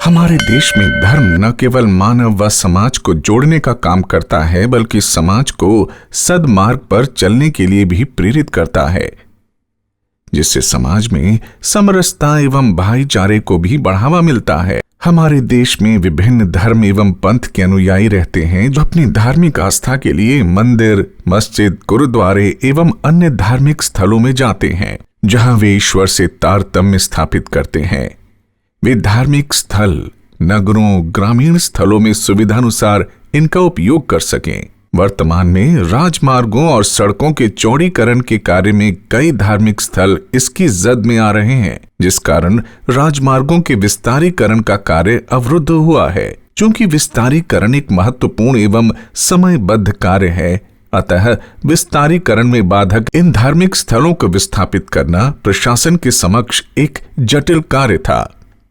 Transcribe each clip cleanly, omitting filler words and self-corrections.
हमारे देश में धर्म न केवल मानव व समाज को जोड़ने का काम करता है, बल्कि समाज को सद्मार्ग पर चलने के लिए भी प्रेरित करता है, जिससे समाज में समरसता एवं भाईचारे को भी बढ़ावा मिलता है। हमारे देश में विभिन्न धर्म एवं पंथ के अनुयायी रहते हैं, जो अपनी धार्मिक आस्था के लिए मंदिर, मस्जिद, गुरुद्वारे एवं अन्य धार्मिक स्थलों में जाते हैं, जहां वे ईश्वर से तारतम्य स्थापित करते हैं। वे धार्मिक स्थल नगरों, ग्रामीण स्थलों में सुविधानुसार इनका उपयोग कर सकें। वर्तमान में राजमार्गों और सड़कों के चौड़ीकरण के कार्य में कई धार्मिक स्थल इसकी जद में आ रहे हैं, जिस कारण राजमार्गों के विस्तारीकरण का कार्य अवरुद्ध हुआ है। चूंकि विस्तारीकरण एक महत्वपूर्ण एवं समयबद्ध कार्य है, अतः विस्तारीकरण में बाधक इन धार्मिक स्थलों को विस्थापित करना प्रशासन के समक्ष एक जटिल कार्य था।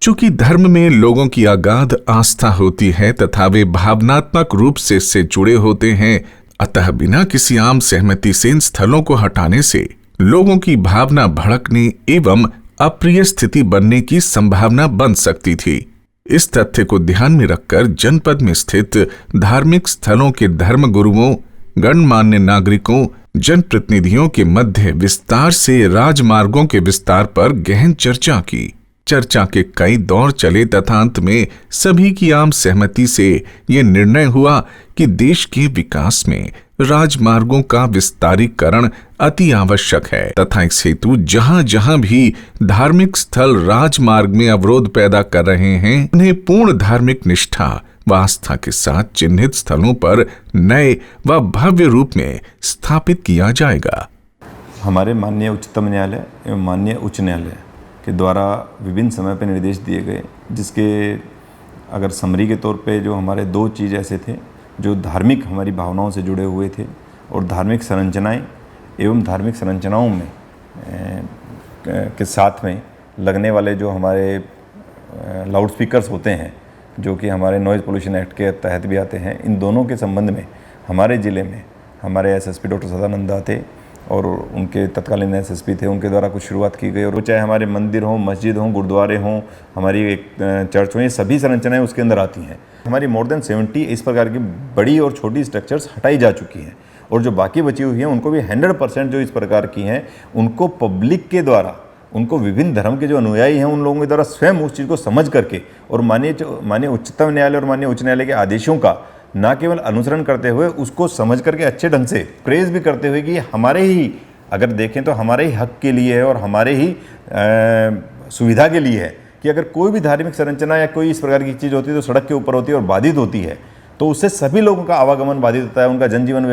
चूंकि धर्म में लोगों की अगाध आस्था होती है तथा वे भावनात्मक रूप से इससे जुड़े होते हैं, अतः बिना किसी आम सहमति से इन स्थलों को हटाने से लोगों की भावना भड़कने एवं अप्रिय स्थिति बनने की संभावना बन सकती थी। इस तथ्य को ध्यान में रखकर जनपद में स्थित धार्मिक स्थलों के धर्म गुरुओं, गणमान्य नागरिकों, जनप्रतिनिधियों के मध्य विस्तार से राजमार्गों के विस्तार पर गहन चर्चा की। चर्चा के कई दौर चले तथा अंत में सभी की आम सहमति से ये निर्णय हुआ कि देश के विकास में राजमार्गों का विस्तारीकरण अति आवश्यक है तथा इस हेतु जहां जहां भी धार्मिक स्थल राजमार्ग में अवरोध पैदा कर रहे हैं, उन्हें पूर्ण धार्मिक निष्ठा व आस्था के साथ चिन्हित स्थलों पर नए व भव्य रूप में स्थापित किया जाएगा। हमारे माननीय उच्चतम न्यायालय एवं माननीय उच्च न्यायालय के द्वारा विभिन्न समय पर निर्देश दिए गए, जिसके अगर समरी के तौर पे जो हमारे दो चीज़ ऐसे थे जो धार्मिक हमारी भावनाओं से जुड़े हुए थे, और धार्मिक संरचनाएं एवं धार्मिक संरचनाओं में के साथ में लगने वाले जो हमारे लाउड स्पीकर्स होते हैं, जो कि हमारे नॉइज़ पोल्यूशन एक्ट के तहत भी आते हैं, इन दोनों के संबंध में हमारे ज़िले में हमारे एसएसपी डॉक्टर सदानंद थे और उनके तत्कालीन एसएसपी थे, उनके द्वारा कुछ शुरुआत की गई। और चाहे हमारे मंदिर हों, मस्जिद हों, गुरुद्वारे हों, हमारी एक चर्च हो, ये सभी संरचनाएं उसके अंदर आती हैं। हमारी मोर देन 70 इस प्रकार की बड़ी और छोटी स्ट्रक्चर्स हटाई जा चुकी हैं, और जो बाकी बची हुई हैं उनको भी 100% जो इस प्रकार की हैं, उनको पब्लिक के द्वारा, उनको विभिन्न धर्म के जो अनुयायी हैं उन लोगों के द्वारा स्वयं उस चीज़ को समझ करके और माननीय उच्चतम न्यायालय और माननीय उच्च न्यायालय के आदेशों का न केवल अनुसरण करते हुए उसको समझ करके अच्छे ढंग से प्रेज भी करते हुए कि हमारे ही, अगर देखें तो हमारे ही हक के लिए है और हमारे ही सुविधा के लिए है कि अगर कोई भी धार्मिक संरचना या कोई इस प्रकार की चीज़ होती है तो सड़क के ऊपर होती है और बाधित होती है, तो उससे सभी लोगों का आवागमन बाधित होता है, उनका जनजीवन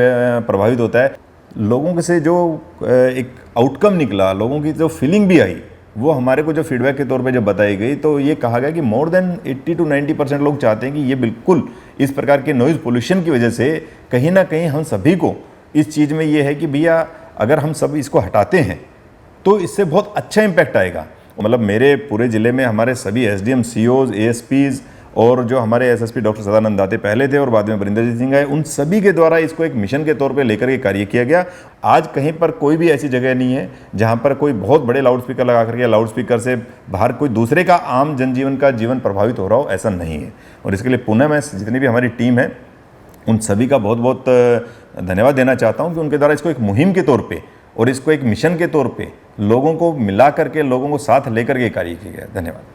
प्रभावित होता है। लोगों से जो एक आउटकम निकला, लोगों की जो फीलिंग भी आई, वो हमारे को जो फीडबैक के तौर पे जब बताई गई, तो ये कहा गया कि मोर देन 80 to 90% लोग चाहते हैं कि ये बिल्कुल इस प्रकार के नॉइज़ पोल्यूशन की वजह से कहीं ना कहीं हम सभी को इस चीज़ में ये है कि भैया अगर हम सब इसको हटाते हैं तो इससे बहुत अच्छा इम्पैक्ट आएगा। मतलब मेरे पूरे ज़िले में हमारे सभी SDM, COs, ASPs और जो हमारे SSP डॉक्टर सदानंद दाते पहले थे और बाद में वरिंदरजीत सिंह आए, उन सभी के द्वारा इसको एक मिशन के तौर पे लेकर के कार्य किया गया। आज कहीं पर कोई भी ऐसी जगह नहीं है जहां पर कोई बहुत बड़े लाउड स्पीकर लगा करके, लाउड स्पीकर से बाहर कोई दूसरे का आम जनजीवन का जीवन प्रभावित हो रहा हो, ऐसा नहीं है। और इसके लिए पुनः मैं जितनी भी हमारी टीम है उन सभी का बहुत बहुत धन्यवाद देना चाहता हूँ कि उनके द्वारा इसको एक मुहिम के तौर पर और इसको एक मिशन के तौर पर लोगों को मिला करके, लोगों को साथ लेकर के कार्य किया गया। धन्यवाद।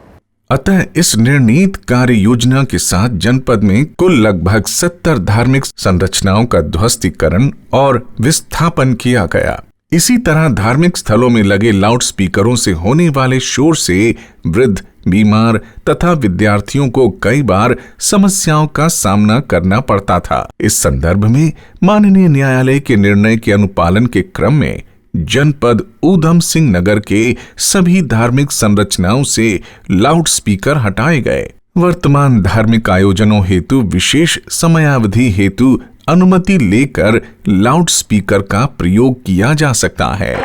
अतः इस निर्णीत कार्य योजना के साथ जनपद में कुल लगभग 70 धार्मिक संरचनाओं का ध्वस्तीकरण और विस्थापन किया गया। इसी तरह धार्मिक स्थलों में लगे लाउड स्पीकरों से होने वाले शोर से वृद्ध, बीमार तथा विद्यार्थियों को कई बार समस्याओं का सामना करना पड़ता था। इस संदर्भ में माननीय न्यायालय के निर्णय के अनुपालन के क्रम में जनपद ऊधम सिंह नगर के सभी धार्मिक संरचनाओं से लाउड स्पीकर हटाए गए। वर्तमान धार्मिक आयोजनों हेतु विशेष समयावधि हेतु अनुमति लेकर लाउड स्पीकर का प्रयोग किया जा सकता है।